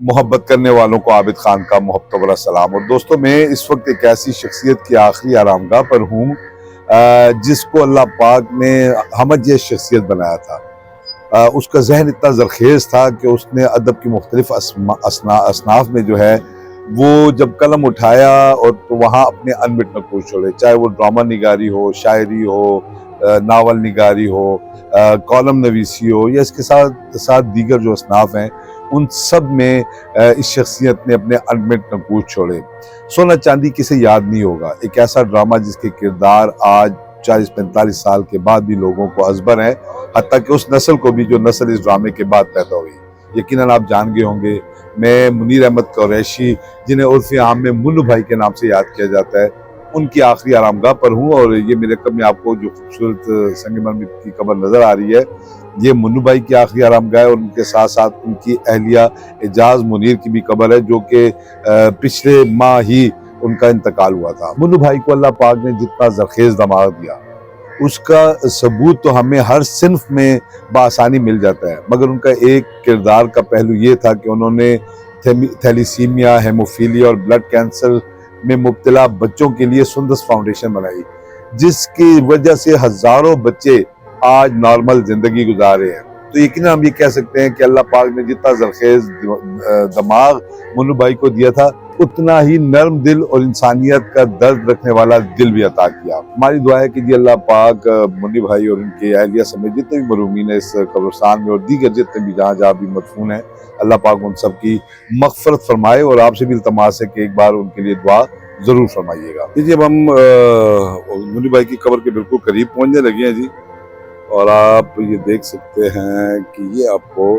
محبت کرنے والوں کو عابد خان کا محبت والا سلام۔ اور دوستو، میں اس وقت ایک ایسی شخصیت کی آخری آرامگاہ پر ہوں جس کو اللہ پاک نے ہمج شخصیت بنایا تھا۔ اس کا ذہن اتنا زرخیز تھا کہ اس نے ادب کی مختلف اصناف میں جو ہے وہ جب قلم اٹھایا اور تو وہاں اپنے انمٹ نقوش چھوڑے، چاہے وہ ڈرامہ نگاری ہو، شاعری ہو، ناول نگاری ہو، کالم نویسی ہو، یا اس کے ساتھ دیگر جو اصناف ہیں، ان سب میں اس شخصیت نے اپنے انمٹ نقوش چھوڑے۔ سونا چاندی کسے یاد نہیں ہوگا، ایک ایسا ڈرامہ جس کے کردار آج 40-45 سال کے بعد بھی لوگوں کو ازبر ہیں، حتیٰ کہ اس نسل کو بھی جو نسل اس ڈرامے کے بعد پیدا ہوئی۔ یقیناً آپ جان گئے ہوں گے، میں منیر احمد قریشی، جنہیں عرف عام میں منو بھائی کے نام سے یاد کیا جاتا ہے، ان کی آخری آرامگاہ پر ہوں۔ اور یہ میرے قبر میں آپ کو جو خوبصورت سنگ مرمر کی قبر نظر آ رہی ہے، یہ منو بھائی کی آخری آرامگاہ ہے، اور ان کے ساتھ ساتھ ان کی اہلیہ اعجاز منیر کی بھی قبر ہے، جو کہ پچھلے ماہ ہی ان کا انتقال ہوا تھا۔ منو بھائی کو اللہ پاک نے جتنا زرخیز دماغ دیا، اس کا ثبوت تو ہمیں ہر صنف میں بآسانی مل جاتا ہے، مگر ان کا ایک کردار کا پہلو یہ تھا کہ انہوں نے تھیلیسیمیا، ہیموفیلیا اور بلڈ کینسر میں مبتلا بچوں کے لیے سندس فاؤنڈیشن بنائی، جس کی وجہ سے ہزاروں بچے آج نارمل زندگی گزار رہے ہیں۔ تو یقیناً ہم یہ کہہ سکتے ہیں کہ اللہ پاک نے جتنا زرخیز دماغ منو بھائی کو دیا تھا، اتنا ہی نرم دل اور انسانیت کا درد رکھنے والا دل بھی عطا کیا۔ ہماری دعا ہے کہ اللہ پاک منی بھائی اور ان کے اہلیہ سمیت جتنے بھی مرحومین اس قبرستان میں اور دیگر جتنے بھی جہاں بھی مدفون ہیں، اللہ پاک ان سب کی مغفرت فرمائے، اور آپ سے بھی التماس ہے کہ ایک بار ان کے لیے دعا ضرور فرمائیے گا۔ جب ہم منی بھائی کی قبر کے بالکل قریب پہنچنے لگے ہیں جی، اور آپ یہ دیکھ سکتے ہیں کہ یہ آپ کو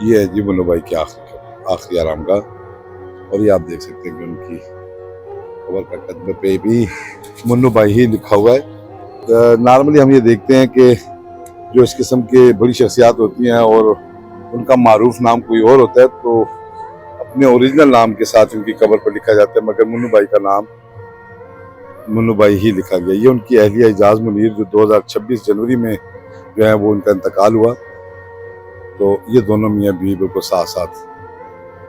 یہ ہے جی منو بھائی کی آخری آرامگاہ، اور یہ آپ دیکھ سکتے ہیں کہ ان کی قبر کا قدم پہ بھی منو بھائی ہی لکھا ہوا ہے۔ نارملی ہم یہ دیکھتے ہیں کہ جو اس قسم کے بڑی شخصیات ہوتی ہیں اور ان کا معروف نام کوئی اور ہوتا ہے، تو اپنے اوریجنل نام کے ساتھ ان کی قبر پر لکھا جاتا ہے، مگر منو بھائی کا نام منو بھائی ہی لکھا گیا۔ یہ ان کی اہلیہ اعجاز منیر، جو 2026 جنوری میں جو ہے وہ ان کا انتقال ہوا، تو یہ دونوں میاں بیوی بالکل ساتھ ساتھ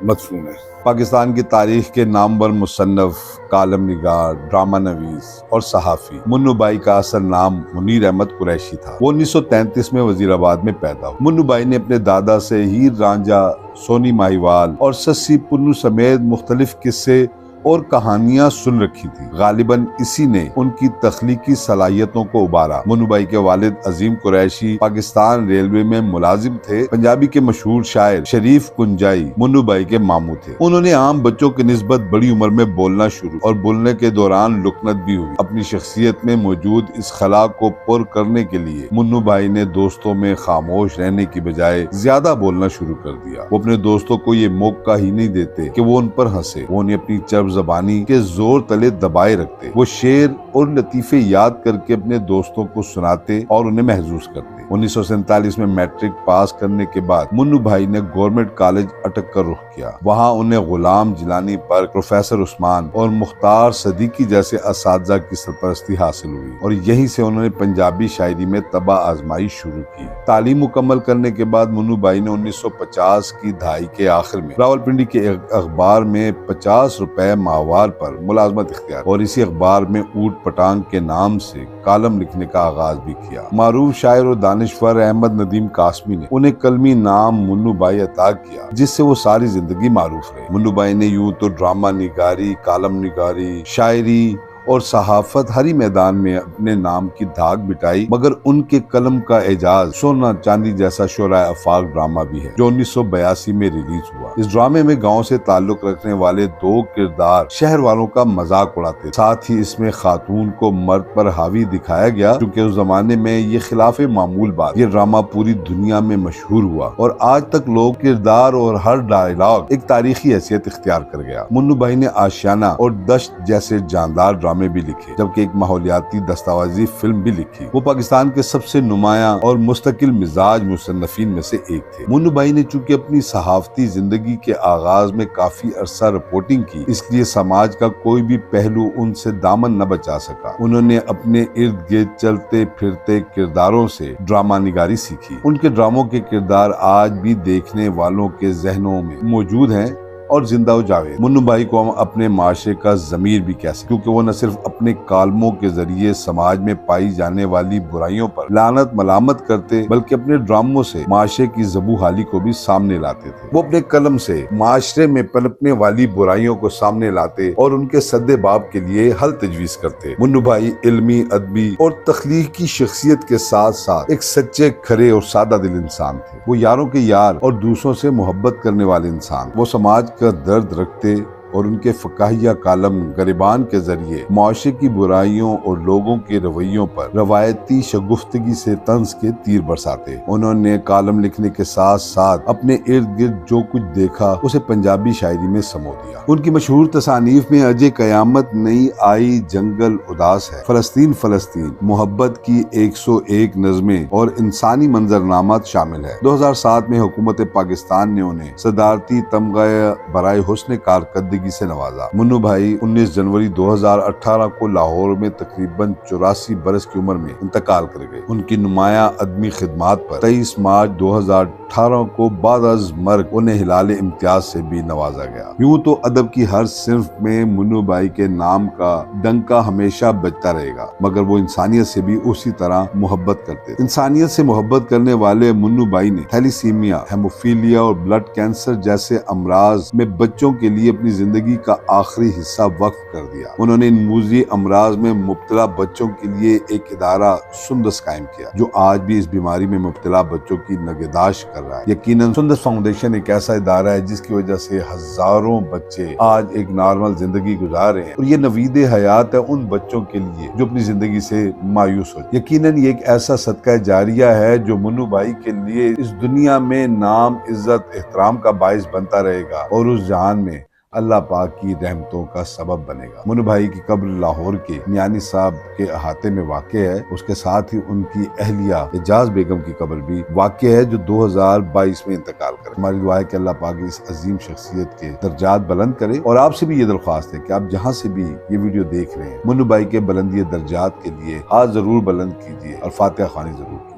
مدفون ہیں۔ پاکستان کی تاریخ کے نامور مصنف، کالم نگار، ڈرامہ نویس اور صحافی منو بھائی کا اصل نام منیر احمد قریشی تھا۔ وہ 1933 میں وزیر آباد میں پیدا ہوئے۔ منو بھائی نے اپنے دادا سے ہیر رانجھا، سونی ماہیوال اور سسی پنو سمیت مختلف قصے اور کہانیاں سن رکھی تھی۔ غالباً اسی نے ان کی تخلیقی صلاحیتوں کو ابھارا۔ منو بھائی کے والد عظیم قریشی پاکستان ریلوے میں ملازم تھے۔ پنجابی کے مشہور شاعر شریف کنجائی منو بھائی کے ماموں تھے۔ انہوں نے عام بچوں کی نسبت بڑی عمر میں بولنا شروع، اور بولنے کے دوران لکنت بھی ہوئی۔ اپنی شخصیت میں موجود اس خلا کو پر کرنے کے لیے منو بھائی نے دوستوں میں خاموش رہنے کی بجائے زیادہ بولنا شروع کر دیا۔ وہ اپنے دوستوں کو یہ موقع ہی نہیں دیتے کہ وہ ان پر ہنسے۔ وہ انہیں اپنی چرب زبانی کے زور تلے دبائے رکھتے۔ وہ شعر اور لطیفے یاد کر کے اپنے دوستوں کو سناتے اور انہیں محظوظ کرتے۔ 1947 میں میٹرک پاس کرنے کے بعد منو بھائی نے گورنمنٹ کالج اٹک کر رخ کیا۔ وہاں انہیں غلام جیلانی پر، پروفیسر عثمان اور مختار صدیقی جیسے اساتذہ کی سرپرستی حاصل ہوئی، اور یہیں سے انہوں نے پنجابی شاعری میں طبع آزمائی شروع کی۔ تعلیم مکمل کرنے کے بعد منو بھائی نے 1950 کی دہائی کے آخر میں راولپنڈی کے اخبار میں 50 روپے ماہوار پر ملازمت اختیار، اور اسی اخبار میں اوٹ پٹانگ کے نام سے کالم لکھنے کا آغاز بھی کیا۔ معروف شاعر اور دانشور احمد ندیم قاسمی نے انہیں کلمی نام منو بھائی عطا کیا، جس سے وہ ساری زندگی معروف رہے۔ منو بھائی نے یوں تو ڈرامہ نگاری، کالم نگاری، شاعری اور صحافت ہر ہی میدان میں اپنے نام کی دھاگ بٹائی، مگر ان کے قلم کا اعجاز سونا چاندی جیسا شعرائے آفاق ڈرامہ بھی ہے، جو 1982 میں ریلیز ہوا۔ اس ڈرامے میں گاؤں سے تعلق رکھنے والے دو کردار شہر والوں کا مذاق اڑاتے، ساتھ ہی اس میں خاتون کو مرد پر حاوی دکھایا گیا، کیونکہ اس زمانے میں یہ خلاف معمول بات۔ یہ ڈرامہ پوری دنیا میں مشہور ہوا، اور آج تک لوگ کردار اور ہر ڈائلاگ ایک تاریخی حیثیت اختیار کر گیا۔ منو بھائی نے آشیانہ اور دشت جیسے جاندار ڈرامے ڈرامے بھی لکھے، جبکہ ایک ماحولیاتی دستاویزی فلم بھی لکھی۔ وہ پاکستان کے سب سے نمایاں اور مستقل مزاج مصنفین میں سے ایک تھے۔ منو بھائی نے چونکہ اپنی صحافتی زندگی کے آغاز میں کافی عرصہ رپورٹنگ کی، اس لیے سماج کا کوئی بھی پہلو ان سے دامن نہ بچا سکا۔ انہوں نے اپنے ارد گرد چلتے پھرتے کرداروں سے ڈرامہ نگاری سیکھی۔ ان کے ڈراموں کے کردار آج بھی دیکھنے والوں کے ذہنوں میں موجود ہیں اور زندہ و جاوید۔ منو بھائی کو ہم اپنے معاشرے کا ضمیر بھی کہہ سکتے، کیونکہ وہ نہ صرف اپنے کالموں کے ذریعے سماج میں پائی جانے والی برائیوں پر لعنت ملامت کرتے، بلکہ اپنے ڈراموں سے معاشرے کی زبوں حالی کو بھی سامنے لاتے تھے۔ وہ اپنے قلم سے معاشرے میں پنپنے والی برائیوں کو سامنے لاتے اور ان کے سد باب کے لیے حل تجویز کرتے۔ منو بھائی علمی، ادبی اور تخلیقی شخصیت کے ساتھ ساتھ ایک سچے، کھرے اور سادہ دل انسان تھے۔ وہ یاروں کے یار اور دوسروں سے محبت کرنے والے انسان۔ وہ سماج کا درد رکھتے اور ان کے فکاہیہ کالم گریبان کے ذریعے معاشرے کی برائیوں اور لوگوں کے رویوں پر روایتی شگفتگی سے طنز کے تیر برساتے۔ انہوں نے کالم لکھنے کے ساتھ ساتھ اپنے ارد گرد جو کچھ دیکھا اسے پنجابی شاعری میں سمو دیا۔ ان کی مشہور تصانیف میں اجے قیامت نہیں آئی جنگل اداس ہے، فلسطین فلسطین، محبت کی 101 نظمیں اور انسانی منظرنامات شامل ہے۔ 2007 میں حکومت پاکستان نے انہیں صدارتی تمغہ برائے حسن کارکردگی سے نوازا۔ منو بھائی 19 جنوری 2018 کو لاہور میں تقریباً 84 برس کی عمر میں انتقال کر گئے۔ ان کی نمایاں ادبی خدمات پر 23 مارچ 2018 کو بعد از مرگ انہیں ہلال امتیاز سے بھی نوازا گیا۔ یوں تو ادب کی ہر صنف میں منو بھائی کے نام کا ڈنکا ہمیشہ بجتا رہے گا، مگر وہ انسانیت سے بھی اسی طرح محبت کرتے تھے۔ انسانیت سے محبت کرنے والے منو بھائی نے تھیلیسیمیا، ہیموفیلیا اور بلڈ کینسر جیسے امراض میں بچوں کے لیے اپنی زندگی کا آخری حصہ وقف کر دیا۔ انہوں نے ان موذی امراض میں مبتلا بچوں کے لیے ایک ادارہ سندس قائم کیا، جو آج بھی اس بیماری میں مبتلا بچوں کی نگہداشت کر رہا ہے۔ یقیناً سندس فاؤنڈیشن ایک ایسا ادارہ ہے جس کی وجہ سے ہزاروں بچے آج ایک نارمل زندگی گزار رہے ہیں، اور یہ نوید حیات ہے ان بچوں کے لیے جو اپنی زندگی سے مایوس ہو۔ یقیناً یہ ایک ایسا صدقہ جاریہ ہے جو منو بھائی کے لیے اس دنیا میں نام، عزت، احترام کا باعث بنتا رہے گا اور اس جہان میں اللہ پاک کی رحمتوں کا سبب بنے گا۔ منو بھائی کی قبر لاہور کے میانی صاحب کے احاطے میں واقع ہے۔ اس کے ساتھ ہی ان کی اہلیہ اعجاز بیگم کی قبر بھی واقع ہے، جو 2022 میں انتقال کر گئی۔ ہماری دعا ہے کہ اللہ پاک اس عظیم شخصیت کے درجات بلند کرے، اور آپ سے بھی یہ درخواست ہے کہ آپ جہاں سے بھی یہ ویڈیو دیکھ رہے ہیں، منو بھائی کے بلندی درجات کے لیے ہاتھ ضرور بلند کیجیے اور فاتحہ خوانی ضرور کیجیے۔